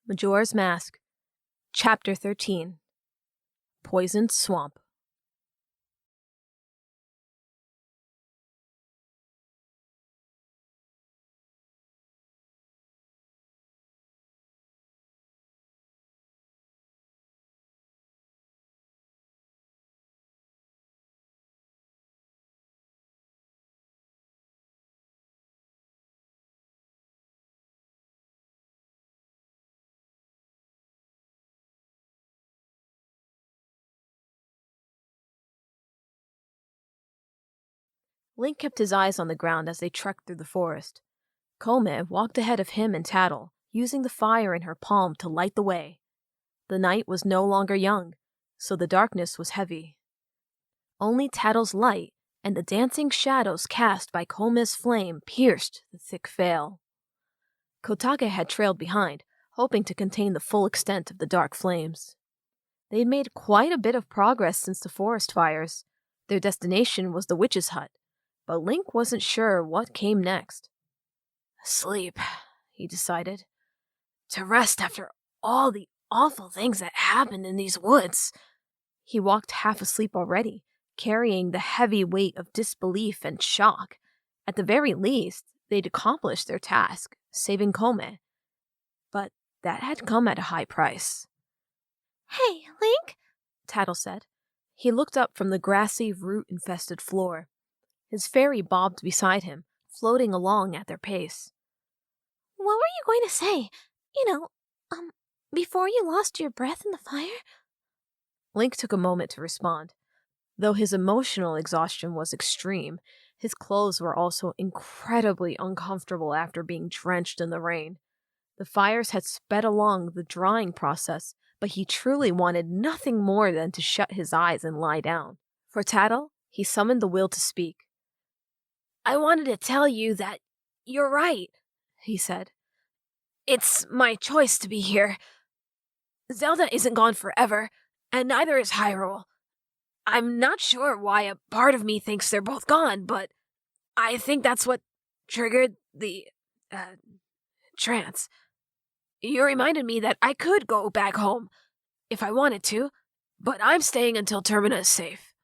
Majora's Mask, Chapter 13, Poisoned Swamp. Link kept his eyes on the ground as they trekked through the forest. Kome walked ahead of him and Tattle, using the fire in her palm to light the way. The night was no longer young, so the darkness was heavy. Only Tattle's light and the dancing shadows cast by Kome's flame pierced the thick veil. Kotake had trailed behind, hoping to contain the full extent of the dark flames. They'd made quite a bit of progress since the forest fires. Their destination was the witch's hut, but Link wasn't sure what came next. Sleep, he decided. To rest after all the awful things that happened in these woods. He walked half asleep already, carrying the heavy weight of disbelief and shock. At the very least, they'd accomplished their task, saving Kome. But that had come at a high price. Hey, Link, Tattle said. He looked up from the grassy, root-infested floor. His fairy bobbed beside him, floating along at their pace. What were you going to say? Before you lost your breath in the fire? Link took a moment to respond. Though his emotional exhaustion was extreme, his clothes were also incredibly uncomfortable after being drenched in the rain. The fires had sped along the drying process, but he truly wanted nothing more than to shut his eyes and lie down. For Tattle, he summoned the will to speak. I wanted to tell you that you're right, he said. It's my choice to be here. Zelda isn't gone forever, and neither is Hyrule. I'm not sure why a part of me thinks they're both gone, but I think that's what triggered the, trance. You reminded me that I could go back home, if I wanted to, but I'm staying until Termina is safe.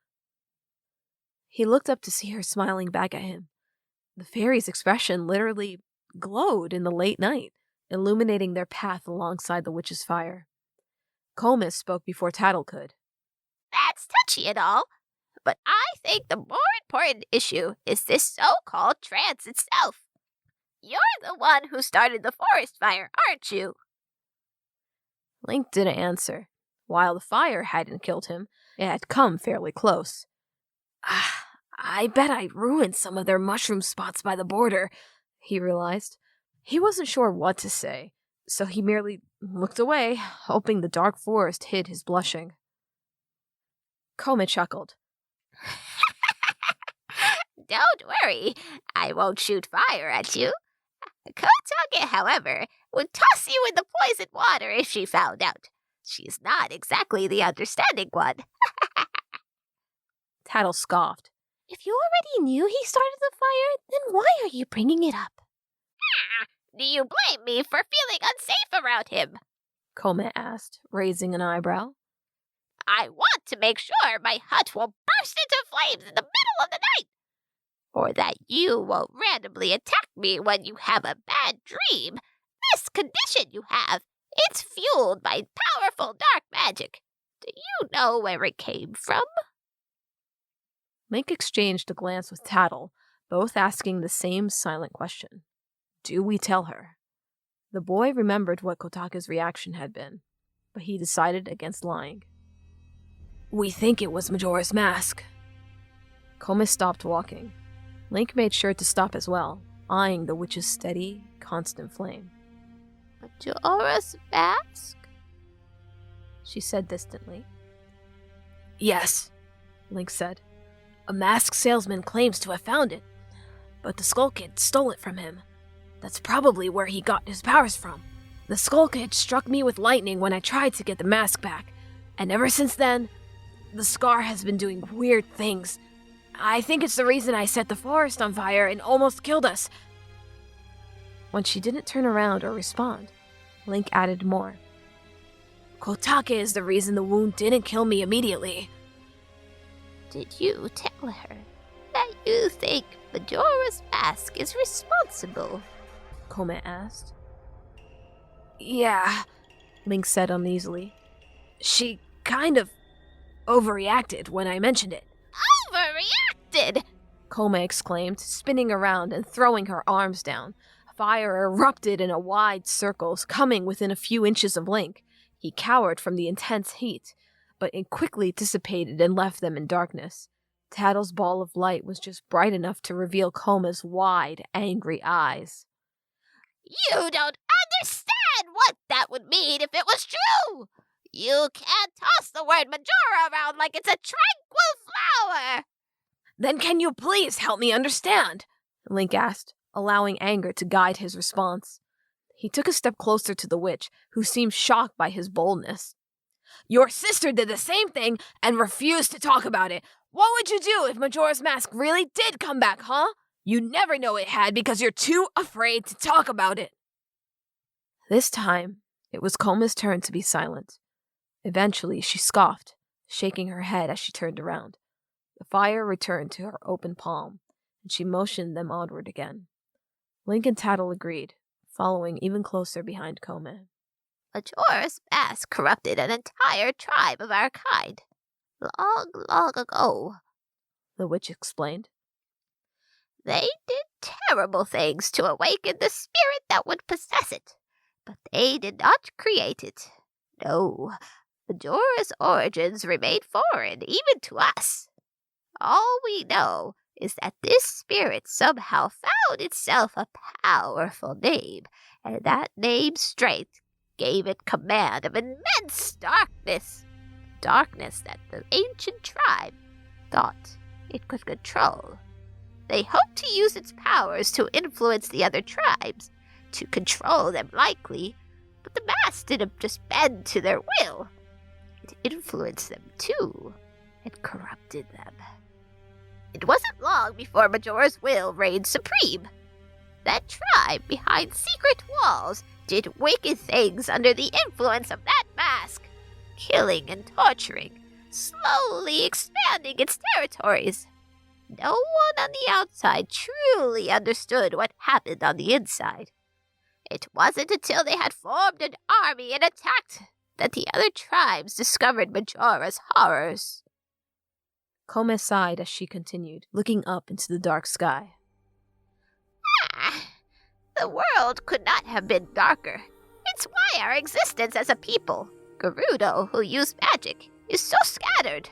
He looked up to see her smiling back at him. The fairy's expression literally glowed in the late night, illuminating their path alongside the witch's fire. Kome spoke before Tattle could. That's touchy and all, but I think the more important issue is this so-called trance itself. You're the one who started the forest fire, aren't you? Link didn't answer. While the fire hadn't killed him, it had come fairly close. I bet I ruined some of their mushroom spots by the border, he realized. He wasn't sure what to say, so he merely looked away, hoping the dark forest hid his blushing. Kome chuckled. Don't worry, I won't shoot fire at you. Kotake, however, would toss you in the poisoned water if she found out. She's not exactly the understanding one. Tattle scoffed. If you already knew he started the fire, then why are you bringing it up? Do you blame me for feeling unsafe around him? Kome asked, raising an eyebrow. I want to make sure my hut will burst into flames in the middle of the night. Or that you won't randomly attack me when you have a bad dream. This condition you have, it's fueled by powerful dark magic. Do you know where it came from? Link exchanged a glance with Tattle, both asking the same silent question. Do we tell her? The boy remembered what Kotake's reaction had been, but he decided against lying. We think it was Majora's Mask. Kome stopped walking. Link made sure to stop as well, eyeing the witch's steady, constant flame. Majora's Mask? She said distantly. Yes, Link said. A mask salesman claims to have found it, but the Skull Kid stole it from him. That's probably where he got his powers from. The Skull Kid struck me with lightning when I tried to get the mask back, and ever since then, the scar has been doing weird things. I think it's the reason I set the forest on fire and almost killed us. When she didn't turn around or respond, Link added more. Kotake is the reason the wound didn't kill me immediately. Did you tell her that you think Majora's mask is responsible? Kome asked. Yeah, Link said uneasily. She kind of overreacted when I mentioned it. Overreacted? Kome exclaimed, spinning around and throwing her arms down. Fire erupted in a wide circle, coming within a few inches of Link. He cowered from the intense heat, but it quickly dissipated and left them in darkness. Tattle's ball of light was just bright enough to reveal Koma's wide, angry eyes. You don't understand what that would mean if it was true! You can't toss the word Majora around like it's a tranquil flower! Then can you please help me understand? Link asked, allowing anger to guide his response. He took a step closer to the witch, who seemed shocked by his boldness. Your sister did the same thing and refused to talk about it. What would you do if Majora's mask really did come back, huh? You never know it had because you're too afraid to talk about it. This time, it was Koma's turn to be silent. Eventually, she scoffed, shaking her head as she turned around. The fire returned to her open palm, and she motioned them onward again. Link and Tattle agreed, following even closer behind Kome. Majora's mask corrupted an entire tribe of our kind. Long, long ago, the witch explained. They did terrible things to awaken the spirit that would possess it, but they did not create it. No, Majora's origins remain foreign, even to us. All we know is that this spirit somehow found itself a powerful name, and that name's strength gave it command of immense darkness. Darkness that the ancient tribe thought it could control. They hoped to use its powers to influence the other tribes, to control them likely, but the mask didn't just bend to their will. It influenced them too, and corrupted them. It wasn't long before Majora's will reigned supreme. That tribe behind secret walls did wicked things under the influence of that mask, killing and torturing, slowly expanding its territories. No one on the outside truly understood what happened on the inside. It wasn't until they had formed an army and attacked that the other tribes discovered Majora's horrors. Kome sighed as she continued, looking up into the dark sky. The world could not have been darker. It's why our existence as a people, Gerudo who use magic, is so scattered.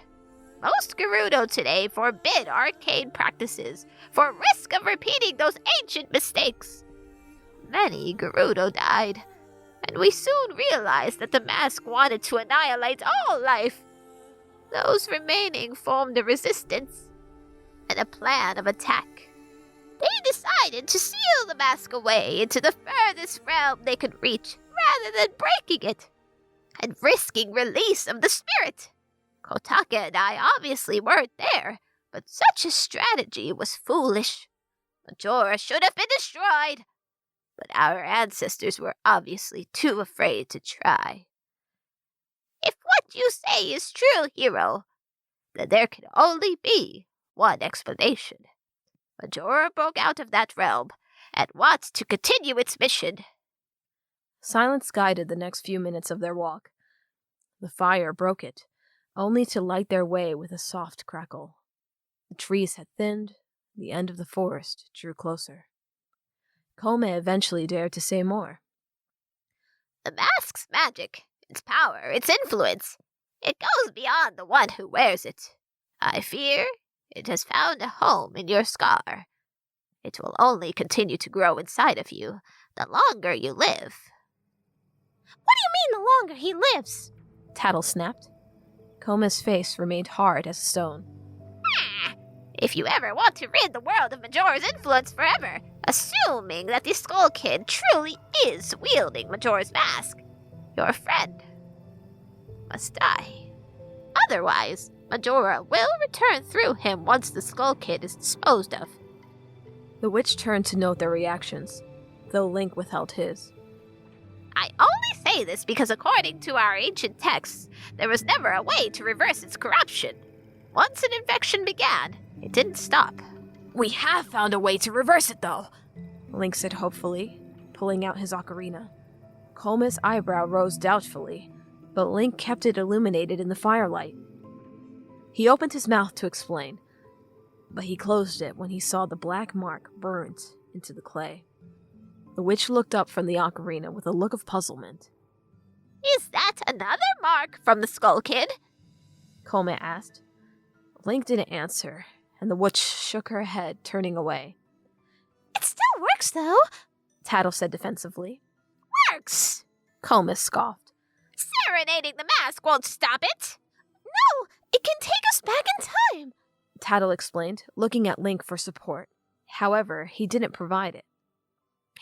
Most Gerudo today forbid arcane practices for risk of repeating those ancient mistakes. Many Gerudo died, and we soon realized that the mask wanted to annihilate all life. Those remaining formed a resistance and a plan of attack. They decided to seal the mask away into the furthest realm they could reach, rather than breaking it and risking release of the spirit. Kotake and I obviously weren't there, but such a strategy was foolish. Majora should have been destroyed, but our ancestors were obviously too afraid to try. If what you say is true, hero, then there can only be one explanation. Majora broke out of that realm and wants to continue its mission. Silence guided the next few minutes of their walk. The fire broke it, only to light their way with a soft crackle. The trees had thinned, the end of the forest drew closer. Kome eventually dared to say more. The mask's magic, its power, its influence, it goes beyond the one who wears it. I fear it has found a home in your scar. It will only continue to grow inside of you the longer you live. What do you mean the longer he lives? Tattle snapped. Koma's face remained hard as a stone. If you ever want to rid the world of Majora's influence forever, assuming that the Skull Kid truly is wielding Majora's mask, your friend must die. Otherwise, Majora will return through him once the Skull Kid is disposed of. The witch turned to note their reactions, though Link withheld his. I only say this because according to our ancient texts, there was never a way to reverse its corruption. Once an infection began, it didn't stop. We have found a way to reverse it, though, Link said hopefully, pulling out his ocarina. Koma's eyebrow rose doubtfully, but Link kept it illuminated in the firelight. He opened his mouth to explain, but he closed it when he saw the black mark burnt into the clay. The witch looked up from the ocarina with a look of puzzlement. Is that another mark from the Skull Kid? Koma asked. Link didn't answer, and the witch shook her head, turning away. It still works, though, Tattle said defensively. Works! Koma scoffed. Serenading the mask won't stop it! No, it can take us back in time. Tattle explained, looking at Link for support. However, he didn't provide it.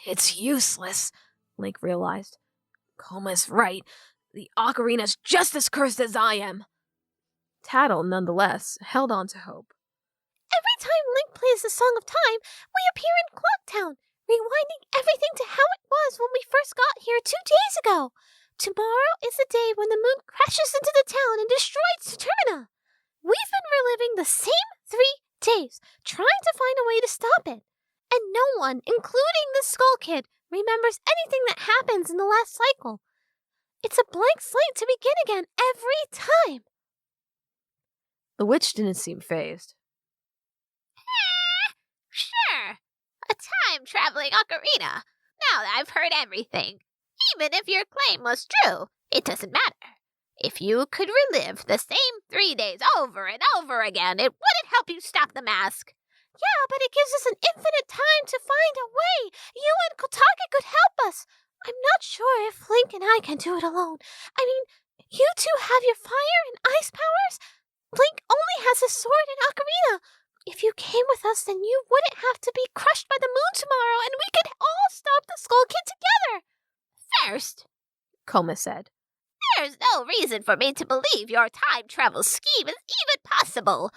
It's useless, Link realized. Koma's right. The ocarina's just as cursed as I am. Tattle, nonetheless, held on to hope. Every time Link plays the Song of Time, we appear in Clocktown, rewinding everything to how it was when we first got here 2 days ago. Tomorrow is the day when the moon crashes into the town and destroys Termina. We've been reliving the same 3 days, trying to find a way to stop it. And no one, including the Skull Kid, remembers anything that happens in the last cycle. It's a blank slate to begin again every time. The witch didn't seem fazed. Sure. A time-traveling ocarina. Now that I've heard everything. Even if your claim was true, it doesn't matter. If you could relive the same 3 days over and over again, it wouldn't help you stop the mask. Yeah, but it gives us an infinite time to find a way. You and Kotake could help us. I'm not sure if Link and I can do it alone. I mean, you two have your fire and ice powers. Link only has his sword and ocarina. If you came with us, then you wouldn't have to be crushed by the moon tomorrow, and we could all stop the Skull Kid together. First, Koma said. there's no reason for me to believe your time travel scheme is even possible.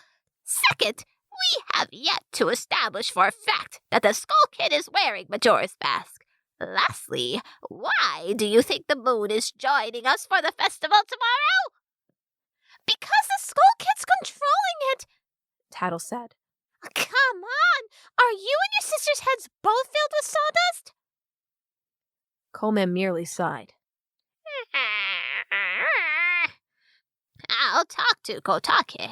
Second, we have yet to establish for a fact that the Skull Kid is wearing Majora's mask. Lastly, why do you think the moon is joining us for the festival tomorrow? Because the Skull Kid's controlling it. Tattle said. Come on! Are you and your sister's heads both filled with sawdust? Koma merely sighed. I'll talk to Kotake,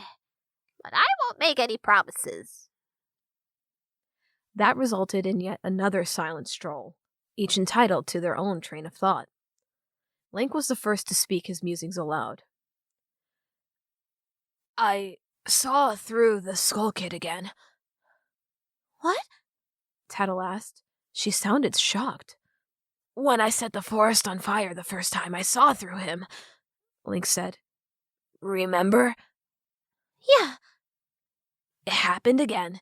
but I won't make any promises. That resulted in yet another silent stroll, each entitled to their own train of thought. Link was the first to speak his musings aloud. I saw through the Skull Kid again. What? Tattle asked. She sounded shocked. When I set the forest on fire the first time, I saw through him, Link said. Remember? Yeah. It happened again,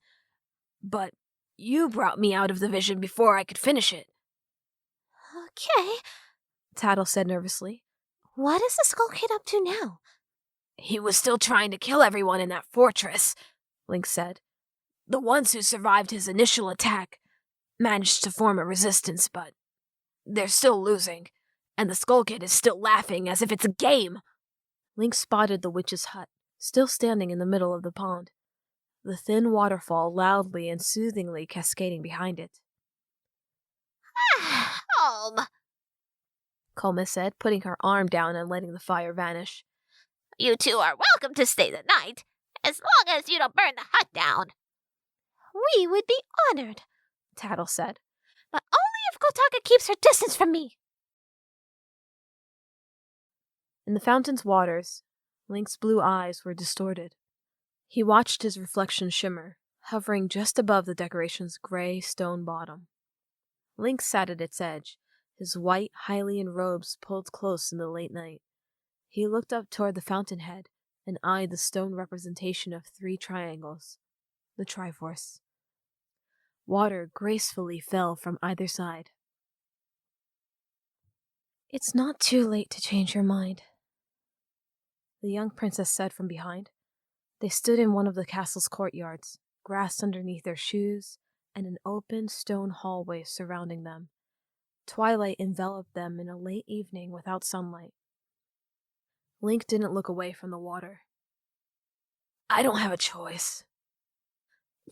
but you brought me out of the vision before I could finish it. Okay. Tattle said nervously. What is the Skull Kid up to now? He was still trying to kill everyone in that fortress, Link said. The ones who survived his initial attack managed to form a resistance, but they're still losing, and the Skull Kid is still laughing as if it's a game. Link spotted the witch's hut, still standing in the middle of the pond, the thin waterfall loudly and soothingly cascading behind it. Home, Koma said, putting her arm down and letting the fire vanish. You two are welcome to stay the night, as long as you don't burn the hut down. We would be honored, Tattle said. but only if Kotake keeps her distance from me. In the fountain's waters, Link's blue eyes were distorted. He watched his reflection shimmer, hovering just above the decoration's gray stone bottom. Link sat at its edge, his white Hylian robes pulled close in the late night. He looked up toward the fountainhead and eyed the stone representation of 3 triangles, the Triforce. Water gracefully fell from either side. It's not too late to change your mind, the young princess said from behind. They stood in one of the castle's courtyards, grass underneath their shoes, and an open stone hallway surrounding them. Twilight enveloped them in a late evening without sunlight. Link didn't look away from the water. I don't have a choice.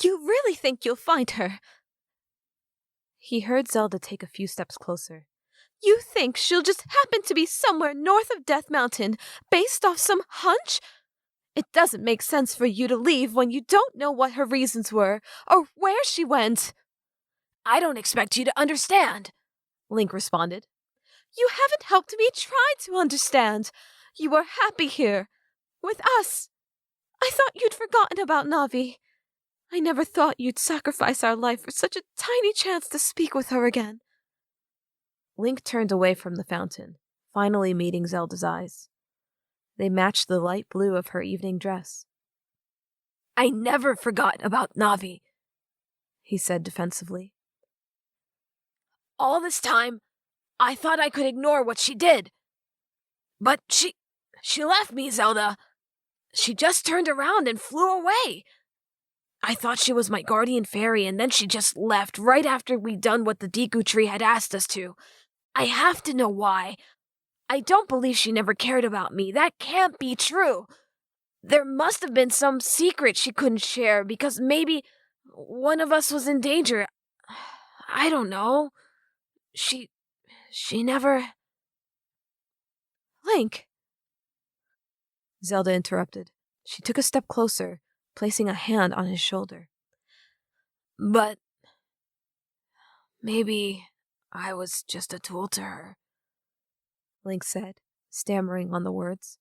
You really think you'll find her? He heard Zelda take a few steps closer. You think she'll just happen to be somewhere north of Death Mountain, based off some hunch? It doesn't make sense for you to leave when you don't know what her reasons were, or where she went. I don't expect you to understand, Link responded. You haven't helped me try to understand. You were happy here, with us. I thought you'd forgotten about Navi. I never thought you'd sacrifice our life for such a tiny chance to speak with her again. Link turned away from the fountain, finally meeting Zelda's eyes. They matched the light blue of her evening dress. I never forgot about Navi, he said defensively. All this time, I thought I could ignore what she did. But she left me, Zelda. She just turned around and flew away. I thought she was my guardian fairy, and then she just left right after we'd done what the Deku tree had asked us to. I have to know why. I don't believe she never cared about me. That can't be true. There must have been some secret she couldn't share, because maybe one of us was in danger. I don't know. She never... Link! Zelda interrupted. She took a step closer, placing a hand on his shoulder. But maybe I was just a tool to her, Link said, stammering on the words.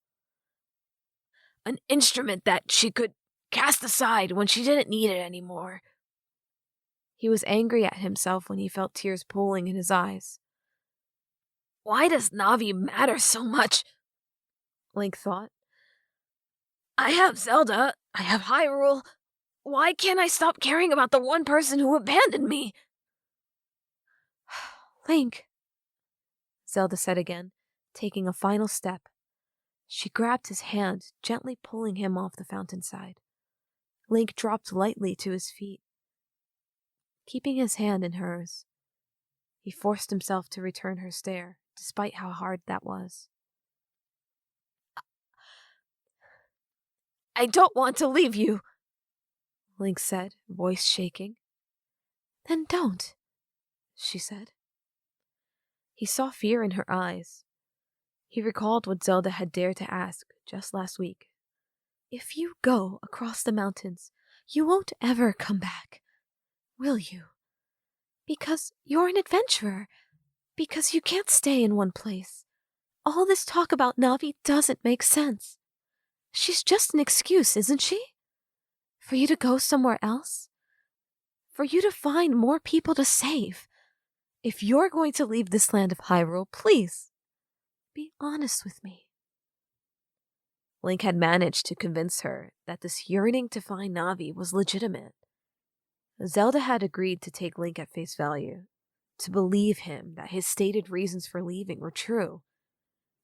An instrument that she could cast aside when she didn't need it anymore. He was angry at himself when he felt tears pooling in his eyes. Why does Navi matter so much? Link thought. I have Zelda, I have Hyrule. Why can't I stop caring about the one person who abandoned me? Link, Zelda said again, taking a final step. She grabbed his hand, gently pulling him off the fountainside. Link dropped lightly to his feet, keeping his hand in hers. He forced himself to return her stare, despite how hard that was. I don't want to leave you, Link said, voice shaking. Then don't, she said. He saw fear in her eyes. He recalled what Zelda had dared to ask just last week. If you go across the mountains, you won't ever come back, will you? Because you're an adventurer. Because you can't stay in one place. All this talk about Navi doesn't make sense. She's just an excuse, isn't she? For you to go somewhere else? For you to find more people to save? If you're going to leave this land of Hyrule, please, be honest with me. Link had managed to convince her that this yearning to find Navi was legitimate. Zelda had agreed to take Link at face value, to believe him that his stated reasons for leaving were true.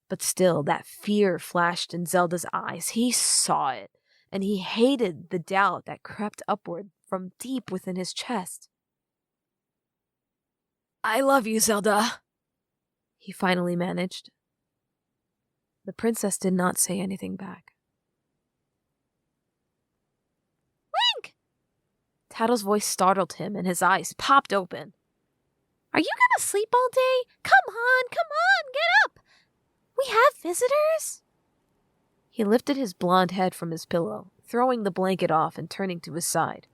But still, that fear flashed in Zelda's eyes. He saw it, and he hated the doubt that crept upward from deep within his chest. I love you, Zelda, he finally managed. The princess did not say anything back. Link! Tattle's voice startled him, and his eyes popped open. Are you gonna sleep all day? Come on, get up! We have visitors? He lifted his blonde head from his pillow, throwing the blanket off and turning to his side.